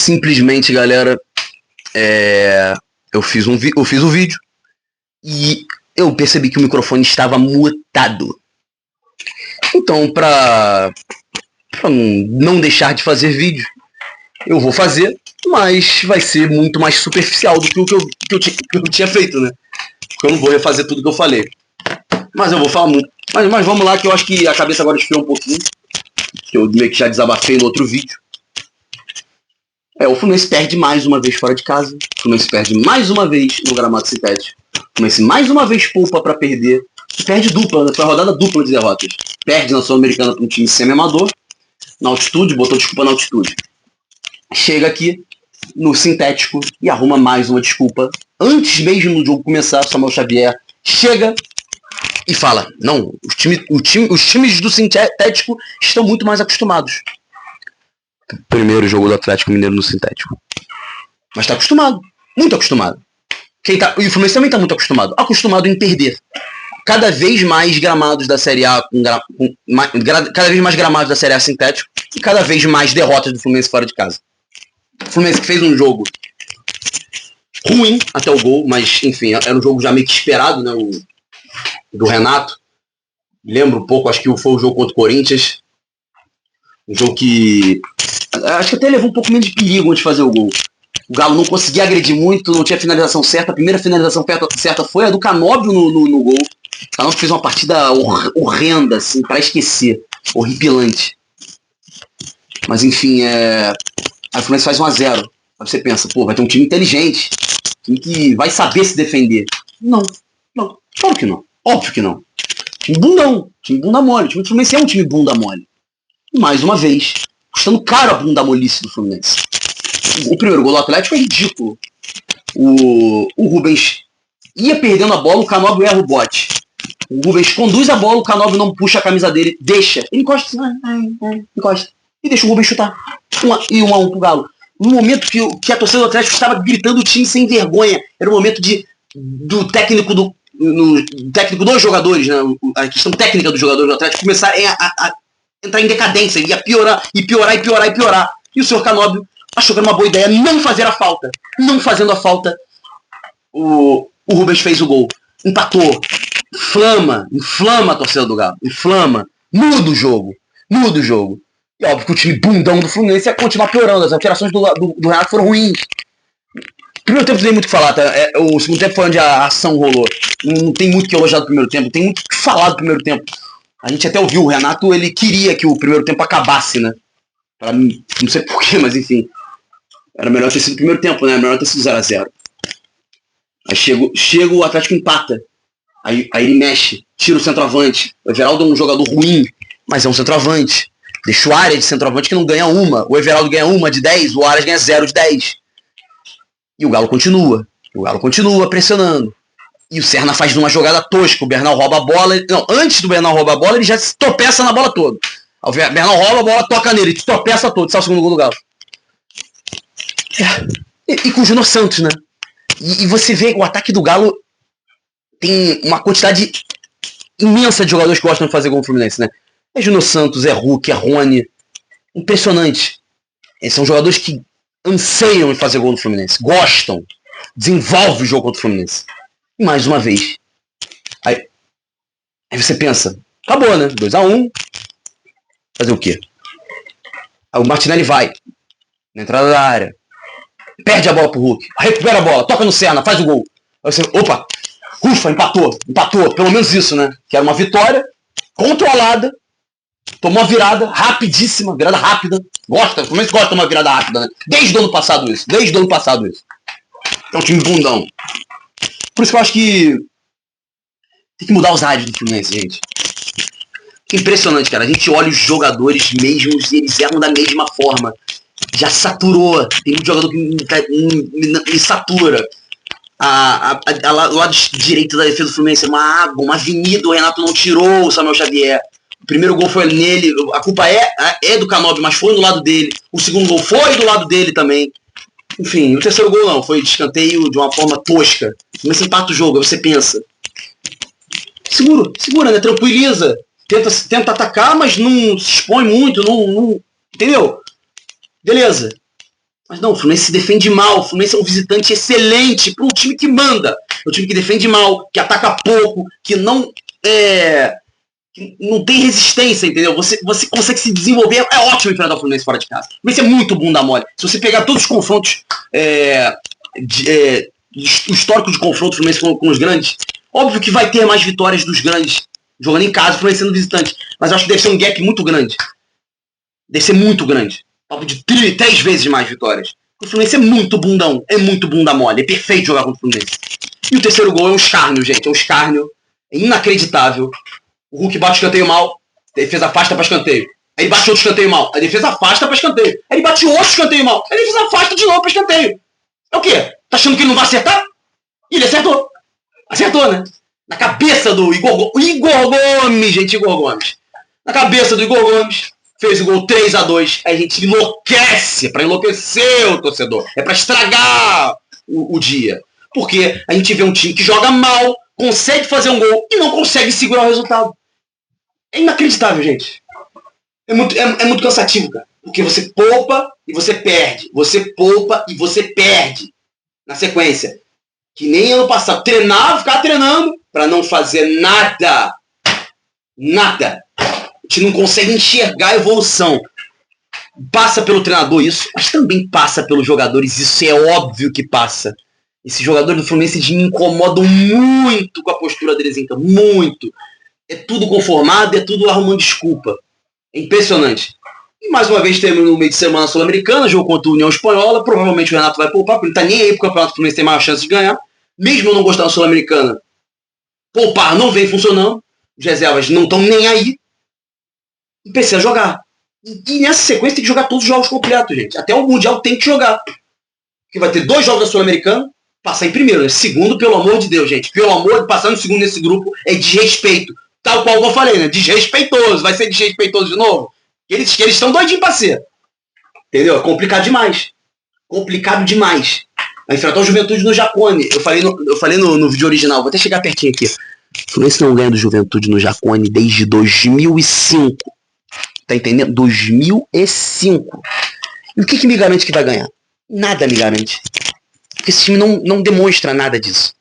simplesmente, galera, eu fiz o vídeo e eu percebi que o microfone estava mutado. Então, pra não deixar de fazer vídeo, eu vou fazer, mas vai ser muito mais superficial do que o que eu tinha feito, né? Porque eu não vou refazer tudo que eu falei. Mas eu vou falar muito. Mas vamos lá, que eu acho que a cabeça agora esfriou um pouquinho. Que eu meio que já desabafei no outro vídeo. O Fluminense perde mais uma vez fora de casa. O Fluminense perde mais uma vez no gramado sintético. O Fluminense mais uma vez poupa pra perder. E perde dupla, foi a rodada dupla de derrotas. Perde na Sul-Americana pra um time semi-amador. Na altitude, botou desculpa na altitude. Chega aqui no sintético e arruma mais uma desculpa. Antes mesmo do jogo começar, Samuel Xavier chega e fala: não, os times do sintético estão muito mais acostumados. Primeiro jogo do Atlético Mineiro no sintético. Mas tá acostumado, muito acostumado. E o Fluminense também tá muito acostumado em perder. Cada vez mais gramados da Série A cada vez mais gramados da Série A sintético e cada vez mais derrotas do Fluminense fora de casa. O Fluminense que fez um jogo ruim até o gol, mas enfim, era um jogo já meio que esperado, né? Do Renato. Lembro um pouco, acho que foi o jogo contra o Corinthians. Um jogo que acho que até levou um pouco menos de perigo antes de fazer o gol. O Galo não conseguia agredir muito, não tinha finalização certa. A primeira finalização certa foi a do Canóbio no gol. O Canóbio fez uma partida horrenda, assim, pra esquecer. Horripilante. Mas enfim, Aí o Fluminense faz 1-0. Aí você pensa, vai ter um time inteligente. Time que vai saber se defender. Não. Claro que não. Óbvio que não. Time bundão. Time bunda mole. O time do Fluminense é um time bunda mole. E mais uma vez, custando caro a bunda molice do Fluminense. O primeiro gol do Atlético é ridículo. O Rubens ia perdendo a bola, o Canóbio erra o bote. O Rubens conduz a bola, o Canóbio não puxa a camisa dele, deixa. Ele encosta. Encosta. E deixa o Rubens chutar. 1-1 pro Galo. No momento que a torcida do Atlético estava gritando o time sem vergonha. Era o momento do técnico técnico dos jogadores, né? A questão técnica dos jogadores do Atlético começar a entrar em decadência. Ia piorar. E o senhor Canóbio achou que era uma boa ideia não fazer a falta. Não fazendo a falta, o Rubens fez o gol. Empatou. Inflama a torcida do Galo. Muda o jogo. E óbvio que o time bundão do Fluminense ia continuar piorando. As alterações do Renato foram ruins. Primeiro tempo não tem muito o que falar, tá? O segundo tempo foi onde a ação rolou. Não tem muito que elogiar do primeiro tempo. Tem muito o que falar do primeiro tempo. A gente até ouviu o Renato, ele queria que o primeiro tempo acabasse, né? Não sei porquê, mas enfim. Era melhor ter sido o primeiro tempo, né? Melhor ter sido 0-0. Aí chega o Atlético empata. Aí ele mexe, tira o centroavante. O Everaldo é um jogador ruim, mas é um centroavante. Deixa o Arias de centroavante que não ganha uma. O Everaldo ganha uma de 10, o Arias ganha 0 de 10. E o Galo continua. Pressionando. E o Serna faz uma jogada tosca. O Bernal rouba a bola. Não, antes do Bernal roubar a bola, ele já se tropeça na bola toda. O Bernal rouba a bola, toca nele, ele tropeça todo. Sai o segundo gol do Galo. E com o Júnior Santos, né? E você vê o ataque do Galo tem uma quantidade imensa de jogadores que gostam de fazer gol no Fluminense, né? É Júnior Santos, é Hulk, é Rony. Impressionante. Eles são jogadores que anseiam em fazer gol no Fluminense. Gostam. Desenvolvem o jogo contra o Fluminense. E mais uma vez. Aí você pensa, acabou, né? 2-1. Fazer o quê? Aí o Martinelli vai. Na entrada da área. Perde a bola pro Hulk. Recupera a bola. Toca no Serna. Faz o gol. Aí você, opa. Ufa, empatou. Pelo menos isso, né? Que era uma vitória controlada. Tomou uma virada rapidíssima. Virada rápida. O Fluminense gosta de uma virada rápida, né? Desde o ano passado isso. É um time bundão. Por isso que eu acho que tem que mudar os ares do Fluminense, gente. Que impressionante, cara. A gente olha os jogadores mesmos e eles erram da mesma forma. Já saturou. Tem muito jogador que me satura. O lado direito da defesa do Fluminense é uma água, uma avenida. O Renato não tirou o Samuel Xavier. O primeiro gol foi nele. A culpa é do Canóbio, mas foi do lado dele. O segundo gol foi do lado dele também. Enfim, o terceiro gol não. Foi de escanteio de uma forma tosca. Mas você empata o jogo, aí você pensa. Segura, né? Tranquiliza. Tenta atacar, mas não se expõe muito. Não, entendeu? Beleza. Mas não, o Fluminense se defende mal. O Fluminense é um visitante excelente para um time que manda. É um time que defende mal, que ataca pouco, que não tem resistência, entendeu? Você consegue se desenvolver. É ótimo enfrentar o Fluminense fora de casa. O Fluminense é muito bunda mole. Se você pegar todos os confrontos, o histórico de confronto do Fluminense com os grandes, óbvio que vai ter mais vitórias dos grandes jogando em casa, o Fluminense sendo visitante. Mas eu acho que deve ser um gap muito grande. Deve ser muito grande. Papo de 3 vezes mais vitórias. O Fluminense é muito bundão, é muito bunda mole, é perfeito jogar contra o Fluminense. E o terceiro gol é um escárnio, gente, é um escárnio, é inacreditável. O Hulk bate o escanteio mal, a defesa afasta para escanteio. Aí ele bate outro escanteio mal, a defesa afasta para escanteio. Aí ele bate outro escanteio mal, a defesa afasta de novo para escanteio. É o quê? Tá achando que ele não vai acertar? E ele acertou. Acertou, né? Na cabeça do Igor Gomes, gente, Igor Gomes. Na cabeça do Igor Gomes, fez o gol 3-2. Aí a gente enlouquece, pra enlouquecer o torcedor. É pra estragar o dia. Porque a gente vê um time que joga mal, consegue fazer um gol e não consegue segurar o resultado. É inacreditável, gente. É muito cansativo, cara. Porque você poupa e você perde. Você poupa e você perde. Na sequência. Que nem ano passado. Ficar treinando pra não fazer nada. Nada. A gente não consegue enxergar a evolução. Passa pelo treinador isso, mas também passa pelos jogadores. Isso é óbvio que passa. Esses jogadores do Fluminense me incomodam muito com a postura deles em campo. Muito. É tudo conformado, é tudo arrumando desculpa. É impressionante. E mais uma vez temos no meio de semana Sul-Americana, jogo contra a União Espanhola. Provavelmente o Renato vai poupar, porque ele tá nem aí pro campeonato. O Fluminense tem mais chance de ganhar. Mesmo eu não gostar da Sul-Americana, poupar não vem funcionando. Os reservas não estão nem aí. E precisa jogar. E nessa sequência tem que jogar todos os jogos completos, gente. Até o Mundial tem que jogar. Porque vai ter 2 jogos da Sul-Americana, passar em primeiro, né? Segundo, pelo amor de Deus, gente. Pelo amor de passar no segundo nesse grupo é desrespeito. Tal qual eu falei, né? Desrespeitoso. Vai ser desrespeitoso de novo? Eles estão doidinhos pra ser. Entendeu? É complicado demais. Complicado demais. Vai enfrentar o Juventude no Jacone. Eu falei no vídeo original. Vou até chegar pertinho aqui. O Fluminense não ganha do Juventude no Jacone desde 2005. Tá entendendo? 2005. E o que me garante que vai ganhar? Nada me garante. Porque esse time não demonstra nada disso.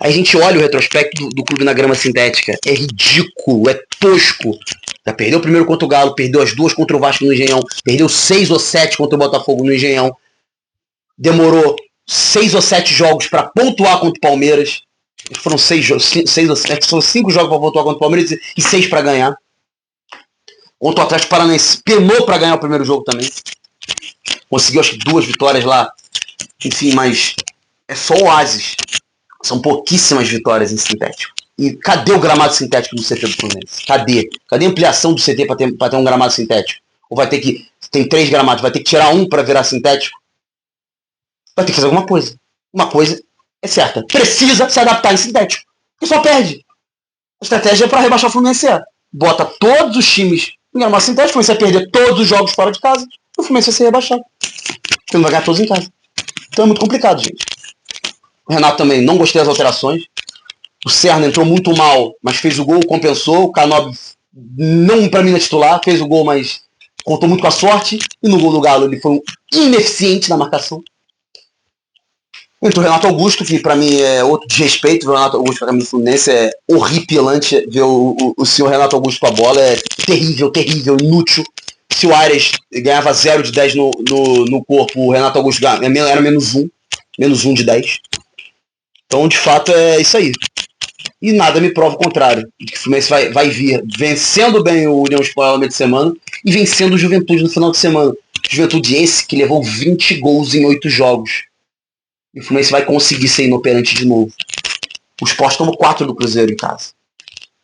Aí a gente olha o retrospecto do clube na grama sintética. É ridículo, é tosco. Já perdeu o primeiro contra o Galo, perdeu as 2 contra o Vasco no Engenhão, perdeu 6 ou 7 contra o Botafogo no Engenhão. Demorou 6 ou 7 jogos para pontuar contra o Palmeiras. Foram 6 ou 7, são 5 jogos para pontuar contra o Palmeiras e 6 para ganhar. Contra o Atlético Paranaense, penou para ganhar o primeiro jogo também. Conseguiu acho que 2 vitórias lá. Enfim, mas é só oásis. São pouquíssimas vitórias em sintético. E cadê o gramado sintético do CT do Fluminense? Cadê? Cadê a ampliação do CT para ter um gramado sintético? Ou vai ter que... Tem 3 gramados, vai ter que tirar um para virar sintético? Vai ter que fazer alguma coisa. Uma coisa é certa. Precisa se adaptar em sintético. Porque só perde. A estratégia é para rebaixar o Fluminense. Bota todos os times em gramado sintético, o Fluminense vai perder todos os jogos fora de casa, e o Fluminense vai ser rebaixado. O Fluminense vai ganhar todos em casa. Então é muito complicado, gente. O Renato também, não gostei das alterações. O Serna entrou muito mal, mas fez o gol, compensou. O Canobi, não pra mim na titular, fez o gol, mas contou muito com a sorte. E no gol do Galo ele foi um ineficiente na marcação. Entrou o Renato Augusto, que pra mim é outro desrespeito. O Renato Augusto pra mim no Fluminense é horripilante ver o senhor Renato Augusto com a bola. É terrível, terrível, inútil. Se o Aires ganhava 0 de 10 no corpo, o Renato Augusto era menos 1. Menos 1 de 10. Então, de fato, é isso aí. E nada me prova o contrário. Que o Fluminense vai vir vencendo bem o União Espanhola no meio de semana e vencendo o Juventude no final de semana. Juventude esse que levou 20 gols em 8 jogos. E o Fluminense vai conseguir ser inoperante de novo. O Sport tomou 4 do Cruzeiro em casa.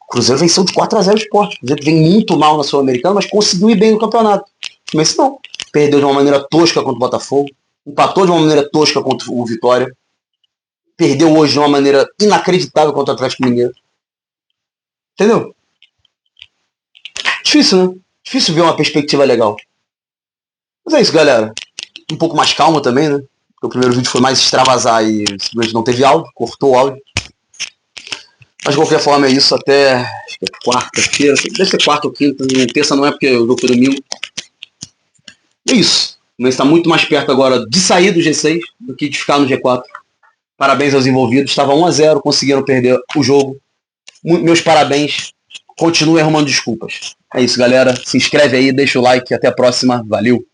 O Cruzeiro venceu de 4-0 o Sport. O Cruzeiro vem muito mal na Sul-Americana, mas conseguiu ir bem no campeonato. O Fluminense não. Perdeu de uma maneira tosca contra o Botafogo. Empatou de uma maneira tosca contra o Vitória. Perdeu hoje de uma maneira inacreditável contra o Atlético Mineiro. Entendeu? Difícil, né? Difícil ver uma perspectiva legal. Mas é isso, galera. Um pouco mais calma também, né? Porque o primeiro vídeo foi mais extravasar e simplesmente não teve áudio, cortou o áudio. Mas de qualquer forma é isso, até acho que é quarta-feira. Deve ser quarta ou quinta, terça não é porque eu vou pro domingo. É isso. Fluminense está muito mais perto agora de sair do G6 do que de ficar no G4. Parabéns aos envolvidos. Estava 1-0, conseguiram perder o jogo. Meus parabéns. Continuem arrumando desculpas. É isso, galera. Se inscreve aí, deixa o like. Até a próxima. Valeu!